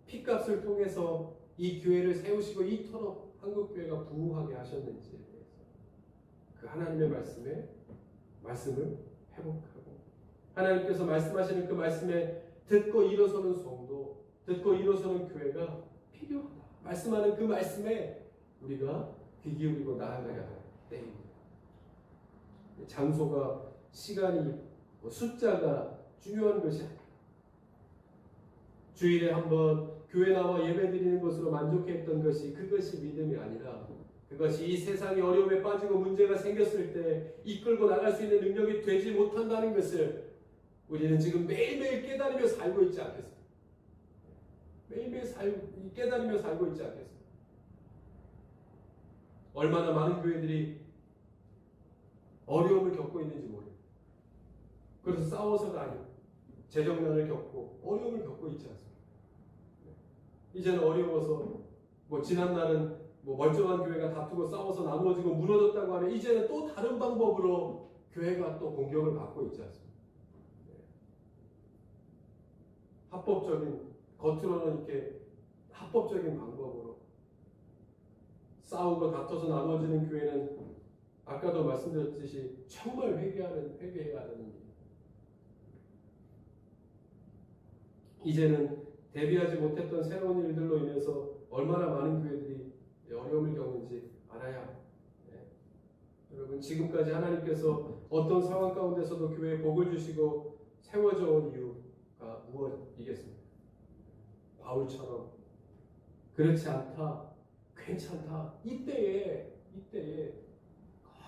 피값을 통해서 이 교회를 세우시고 이토록 한국교회가 부흥하게 하셨는지에 대해서 그 하나님의 말씀을 회복하고 하나님께서 말씀하시는 그 말씀에 듣고 일어서는 성도, 듣고 일어서는 교회가 필요하다. 말씀하는 그 말씀에 우리가 귀 기울이고 나아가야 할 때입니다. 장소가, 시간이, 숫자가 중요한 것이 아니라 주일에 한번 교회 나와 예배 드리는 것으로 만족했던 그것이 믿음이 아니라 그것이 이 세상의 어려움에 빠지고 문제가 생겼을 때 이끌고 나갈 수 있는 능력이 되지 못한다는 것을 우리는 지금 매일매일 깨달으며 살고 있지 않겠습니까? 매일매일 깨달으며 살고 있지 않겠습니까? 얼마나 많은 교회들이 어려움을 겪고 있는지 모릅니다. 그래서 싸워서가 아니고 재정난을 겪고 어려움을 겪고 있지 않습니까? 이제는 어려워서 지난날은 멀쩡한 교회가 다투고 싸워서 나누어지고 무너졌다고 하면 이제는 또 다른 방법으로 교회가 또 공격을 받고 있지 않습니까? 합법적인, 겉으로는 이렇게 합법적인 방법으로 싸우고 다퉈서 나누어지는 교회는 아까도 말씀드렸듯이 정말 회개해야 하는 일입니다. 이제는 대비하지 못했던 새로운 일들로 인해서 얼마나 많은 교회들이 어려움을 겪는지 알아야. 여러분, 지금까지 하나님께서 어떤 상황 가운데서도 교회에 복을 주시고 세워져 온 이유가 무엇이겠습니까? 바울처럼 그렇지 않다, 괜찮다. 이때에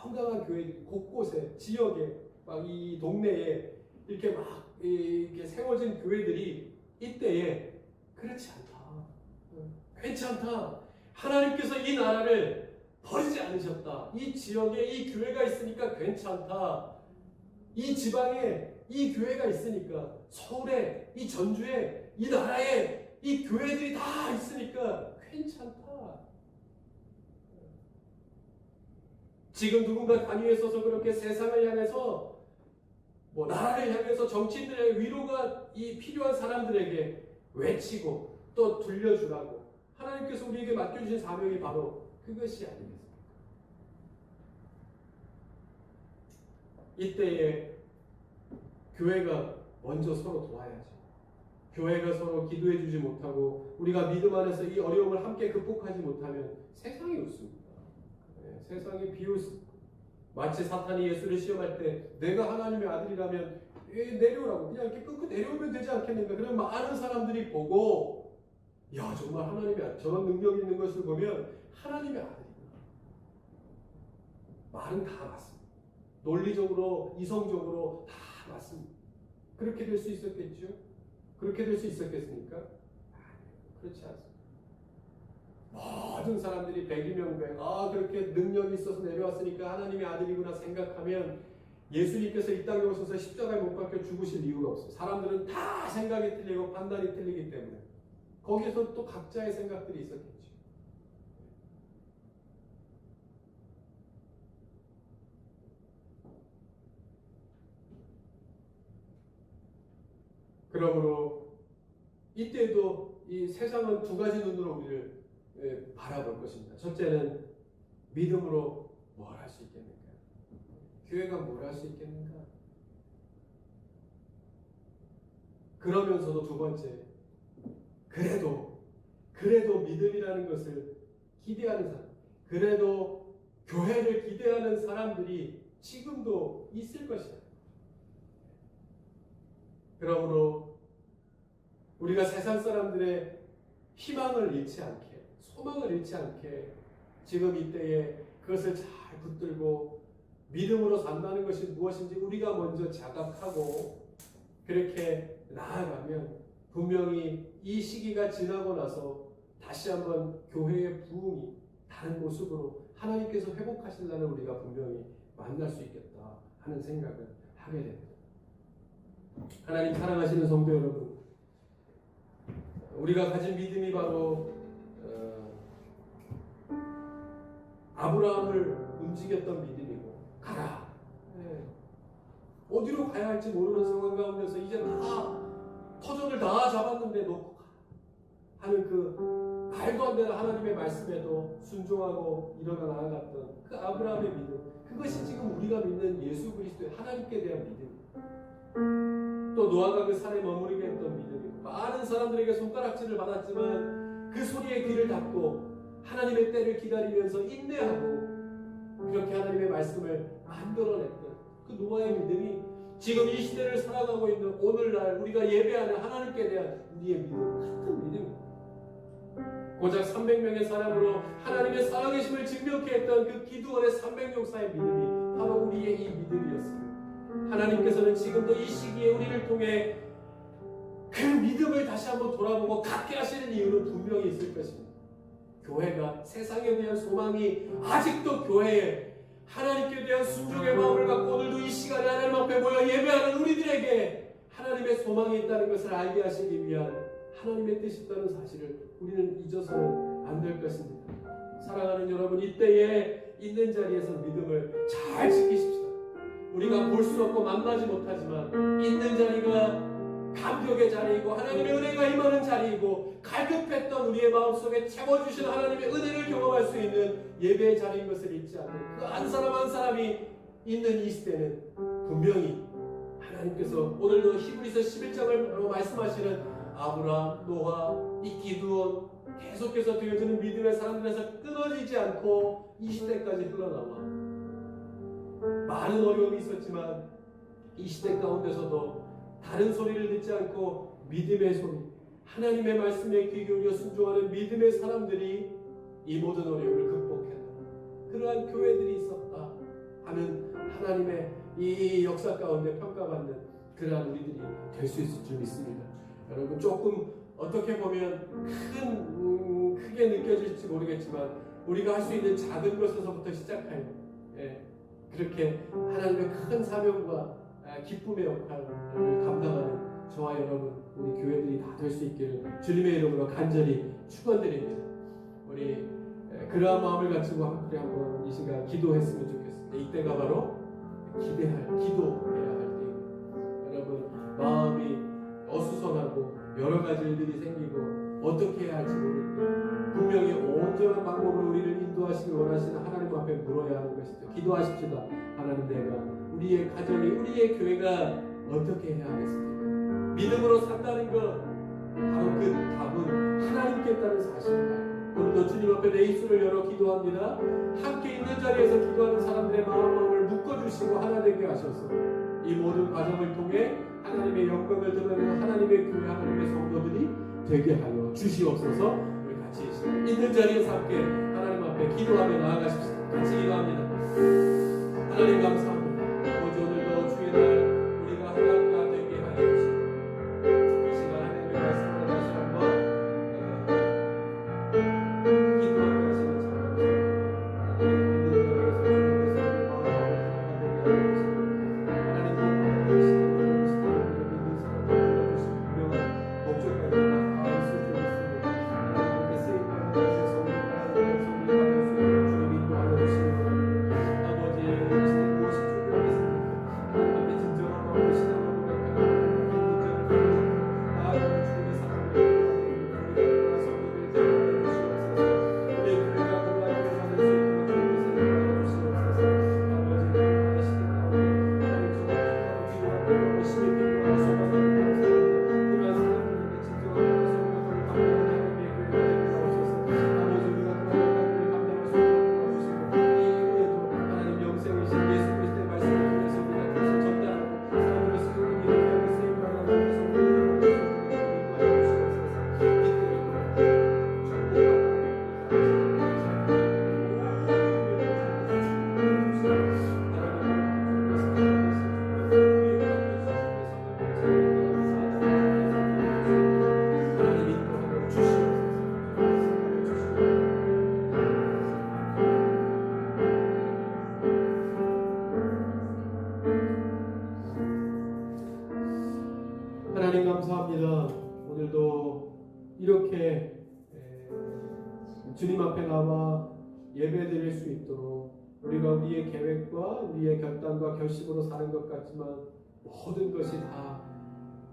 건강한 교회들이 곳곳에, 지역에, 막 이 동네에 이렇게 세워진 교회들이 이때에 그렇지 않다, 괜찮다. 하나님께서 이 나라를 버리지 않으셨다. 이 지역에 이 교회가 있으니까 괜찮다. 이 지방에 이 교회가 있으니까, 서울에, 이 전주에, 이 나라에 이 교회들이 다 있으니까 괜찮다. 지금 누군가 단위에 서서 그렇게 세상을 향해서 나라를 향해서 정치인들의 위로가 이 필요한 사람들에게 외치고 또 들려주라고 하나님께서 우리에게 맡겨주신 사명이 바로 그것이 아니겠습니까? 이때에 교회가 먼저 서로 도와야죠. 교회가 서로 기도해 주지 못하고 우리가 믿음 안에서 이 어려움을 함께 극복하지 못하면 세상이 웃습니다. 세상이 비웃습니다. 마치 사탄이 예수를 시험할 때 내가 하나님의 아들이라면 내려오라고 그냥 이렇게 끊고 내려오면 되지 않겠는가. 그런 많은 사람들이 보고 야, 정말 하나님의 아들, 저런 능력이 있는 것을 보면 하나님의 아들이구나. 말은 다 맞습니다. 논리적으로, 이성적으로 다 맞습니다. 그렇게 될 수 있었겠죠? 그렇게 될 수 있었겠습니까? 아니요, 그렇지 않습니다. 모든 사람들이 백이명백, 그렇게 능력이 있어서 내려왔으니까 하나님의 아들이구나 생각하면 예수님께서 이 땅에 오셔서 십자가에 못 박혀 죽으실 이유가 없어요. 사람들은 다 생각이 틀리고 판단이 틀리기 때문에 거기에서 또 각자의 생각들이 있었겠죠. 그러므로 이때도 이 세상은 두 가지 눈으로 우리를 바라볼 것입니다. 첫째는 믿음으로 뭘 할 수 있겠는가? 교회가 뭘 할 수 있겠는가? 그러면서도 두 번째, 그래도 믿음이라는 것을 기대하는 사람, 그래도 교회를 기대하는 사람들이 지금도 있을 것이다. 그러므로 우리가 세상 사람들의 희망을 잃지 않게, 소망을 잃지 않게 지금 이때에 그것을 잘 붙들고 믿음으로 산다는 것이 무엇인지 우리가 먼저 자각하고 그렇게 나아가면 분명히 이 시기가 지나고 나서 다시 한번 교회의 부흥이 다른 모습으로 하나님께서 회복하실 날을 우리가 분명히 만날 수 있겠다 하는 생각을 하게 됩니다. 하나님 사랑하시는 성도 여러분, 우리가 가진 믿음이 바로 아브라함을 움직였던 믿음이고, 가라. 어디로 가야 할지 모르는 상황 가운데서 이제 다 터전을 다 잡았는데 놓고 가 하는 그 말도 안 되는 하나님의 말씀에도 순종하고 일어나 나아갔던 그 아브라함의 믿음, 그것이 지금 우리가 믿는 예수 그리스도의 하나님께 대한 믿음, 또 노아가 그 산에 머무르게 했던 믿음이고, 많은 사람들에게 손가락질을 받았지만 그 소리에 귀를 닫고 하나님의 때를 기다리면서 인내하고 그렇게 하나님의 말씀을 만들어냈던 그 노아의 믿음이 지금 이 시대를 살아가고 있는 오늘날 우리가 예배하는 하나님께 대한 우리의 믿음, 같은 믿음입니다. 고작 300명의 사람으로 하나님의 살아계심을 증명케 했던 그 기드온의 300용사의 믿음이 바로 우리의 이 믿음이었습니다. 하나님께서는 지금도 이 시기에 우리를 통해 그 믿음을 다시 한번 돌아보고 갖게 하시는 이유는 분명히 있을 것입니다. 교회가 세상에 대한 소망이 아직도 교회에 하나님께 대한 순종의 마음을 갖고 오늘도 이 시간에 하나님 앞에 모여 예배하는 우리들에게 하나님의 소망이 있다는 것을 알게 하시기 위한 하나님의 뜻이 있다는 사실을 우리는 잊어서는 안 될 것입니다. 사랑하는 여러분, 이때에 있는 자리에서 믿음을 잘 지키십시다. 우리가 볼 수 없고 만나지 못하지만 있는 자리가 감격의 자리이고 하나님의 은혜가 임하는 자리이고 갈급했던 우리의 마음속에 채워주시는 하나님의 은혜를 경험할 수 있는 예배의 자리인 것을 잊지 않는 그 한 사람 한 사람이 있는 이 시대는 분명히 하나님께서 오늘도 히브리서 11장을 말씀하시는 아브라함, 노아, 이 기드온 계속해서 되어지는 믿음의 사람들에서 끊어지지 않고 이 시대까지 흘러나와 많은 어려움이 있었지만 이 시대 가운데서도 다른 소리를 듣지 않고 믿음의 소리, 하나님의 말씀에 귀 기울여 순종하는 믿음의 사람들이 이 모든 어려움을 극복했다. 그러한 교회들이 있었다 하는 하나님의 이 역사 가운데 평가받는 그러한 우리들이 될 수 있을 줄 믿습니다. 여러분, 조금 어떻게 보면 크게 느껴질지 모르겠지만 우리가 할 수 있는 작은 것에서부터 시작하여 그렇게 하나님의 큰 사명과 기쁨의 역할을 감당하는 저와 여러분, 우리 교회들이 다 될 수 있기를 주님의 이름으로 간절히 축원드립니다. 우리 그러한 마음을 가지고 우리 한번 이 시간 기도했으면 좋겠습니다. 이때가 바로 기도해야 할 때입니다. 여러분, 마음이 어수선하고 여러 가지 일들이 생기고 어떻게 해야 할지 모를 때 분명히 온전한 방법으로 우리를 인도하시길 원하시는 하나님 앞에 물어야 하는 것이죠. 기도하십시다. 하나님, 내가 우리의 가정이, 우리의 교회가 어떻게 해야 하겠습니까? 믿음으로 산다는 것, 바로 그 답은 하나님께 있다는 사실입니다. 오늘도 주님 앞에 내 입술을 열어 기도합니다. 함께 있는 자리에서 기도하는 사람들의 마음을 묶어주시고 하나 되게 하셔서 이 모든 과정을 통해 하나님의 영광을 드러내는 하나님의 교회, 하나님의 성도들이 되게 하여 주시옵소서. 우리 같이 있는 자리에서 함께 하나님 앞에 기도하며 나아가십시다. 같이 기도합니다. 하나님 감사합니다. 아버지, 오늘도 주의 날 우리가 하나가 되게 하여 주시고 이 시간 하나님의 말씀을 다시 한번 기도하며 하시는 참 하나님 믿는 자리에서 주님께서 우리 마음을 하나가 되게 하여 주시고 하나님 믿는 사람들을 불러주시고 분명한 목적까지 다 있을 줄 믿습니다. 하나님께 쓰임받는 것에 성령을 하나님의 성령을 받을 수 있는 주님 인도하여 주시는 아버지, 이 시대 무엇이 중요하겠습니까? 하나님 앞에 진정한 마음으로 신앙을 고백하는 이 문제를 풀어주고 나아가는 주님의 사랑을 우리가 성도들이 되게 하여 주시옵소서. 우리의 교회가 그러한 교회가 될 수 있도록 주님의 사랑을 주시옵소서. 아버지, 이 시대 가운데 하나님 정말 필요하고 열심히 필요하고 소망을 가진 그러한 사람들에게 진정한 성령을 감당하는 하나님의 교회가 되게 하옵소서. 아버지, 우리가 그러한 영광을 감당할 수 있도록 도와주시고 이 이후에도 하나님 영생이신 예수 그리스도의 말씀을 통해서 우리가 그것을 전달하고 사람들을 세우는 일을 위하여 쓰임받는 하나님의 성도들을 인도하여 주시옵소서. 하나님 감사합니다. 오늘도 이렇게 주님 앞에 나와 예배드릴 수 있도록 우리가 우리의 계획과 우리의 결단과 결심으로 사는 것 같지만 모든 것이 다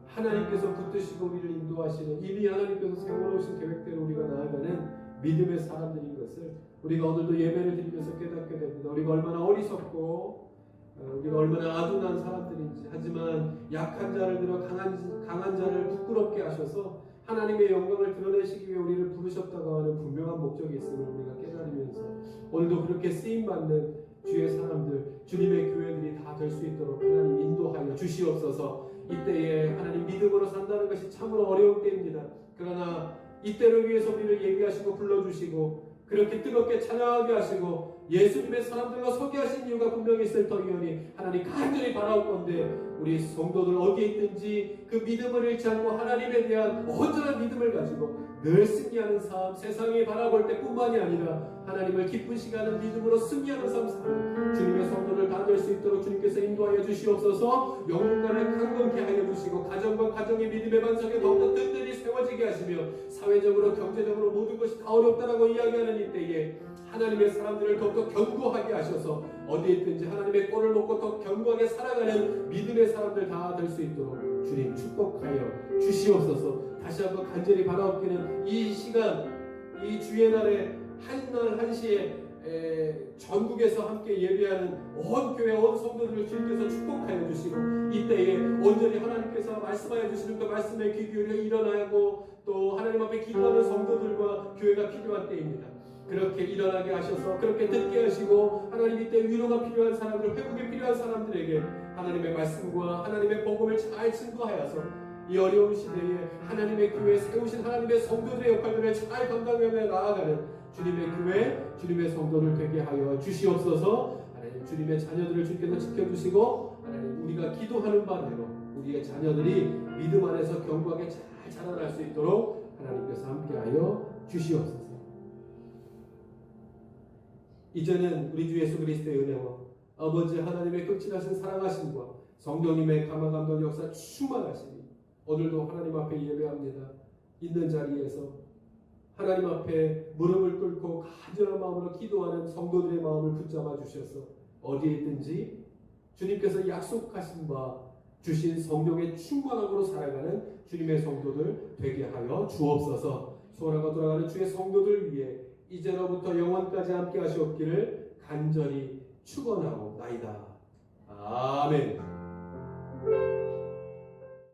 하나님께서 붙드시고 우리를 인도하시는 이미 하나님께서 세워놓으신 계획대로 우리가 나아가는 믿음의 사람들인 것을 우리가 오늘도 예배를 드리면서 깨닫게 됩니다. 우리가 얼마나 어리석고 우리가 얼마나 아둔한 사람들인지, 하지만 약한 자를 들어 강한 자를 부끄럽게 하셔서 하나님의 영광을 드러내시기 위해 우리를 부르셨다고 하는 분명한 목적이 있음을 우리가 깨달으면서 오늘도 그렇게 쓰임받는 주의 사람들, 주님의 교회들이 다 될 수 있도록 하나님 인도하여 주시옵소서. 이때에 하나님 믿음으로 산다는 것이 참으로 어려운 때입니다. 그러나 이때를 위해서 우리를 예비하시고 불러주시고 그렇게 뜨겁게 찬양하게 하시고 예수님의 사람들과 서게 하신 이유가 분명히 있을 터이오니 하나님 간절히 바라옵건대 우리 성도들 어디에 있든지 그 믿음을 잃지 않고 하나님에 대한 온전한 믿음을 가지고 늘 승리하는 삶, 세상이 바라볼 때뿐만이 아니라 하나님을 기쁘시게 하는 믿음으로 승리하는 삶 사는 주님의 성도를 다 될 수 있도록 주님께서 인도하여 주시옵소서. 영혼간을 강건케 하여 주시고 가정과 가정의 믿음의 반석에 더욱더 든든히 세워지게 하시며 사회적으로 경제적으로 모든 것이 다 어렵다라고 이야기하는 이때에 하나님의 사람들을 더욱더 견고하게 하셔서 어디에 있든지 하나님의 꼴을 먹고 더 견고하게 살아가는 믿음의 사람들 다 될 수 있도록 주님 축복하여 주시옵소서. 다시 한번 간절히 바라옵기는 이 시간 이 주의 날에 한날 한시에 전국에서 함께 예배하는 온 교회 온 성도들을 주님께서 축복하여 주시고 이때에 온전히 하나님께서 말씀하여 주시는 그 말씀에 귀 기울여 일어나고 또 하나님 앞에 기도하는 성도들과 교회가 필요한 때입니다. 그렇게 일어나게 하셔서 그렇게 듣게 하시고 하나님 이때 위로가 필요한 사람들, 회복이 필요한 사람들에게 하나님의 말씀과 하나님의 복음을 잘 증거하여서 이 어려운 시대에 하나님의 교회에 세우신 하나님의 성도들의 역할들을 잘 감당하며 나아가는 주님의 교회, 주님의 성도를 되게 하여 주시옵소서. 하나님 주님의 자녀들을 주께서 지켜주시고 하나님 우리가 기도하는 바대로 우리의 자녀들이 믿음 안에서 견고하게 잘 자라날 수 있도록 하나님께서 함께하여 주시옵소서. 이제는 우리 주 예수 그리스도의 은혜와 아버지 하나님의 극진하신 사랑하심과 성령님의 감화감동 역사 충만하시니 오늘도 하나님 앞에 예배합니다. 있는 자리에서 하나님 앞에 무릎을 꿇고 간절한 마음으로 기도하는 성도들의 마음을 붙잡아 주셔서 어디에 있든지 주님께서 약속하신 바 주신 성령의 충만함으로 살아가는 주님의 성도들 되게 하여 주옵소서. 소원하고 돌아가는 주의 성도들 위해 이제로부터 영원까지 함께 하시옵기를 간절히 축원하옵나이다. 아멘.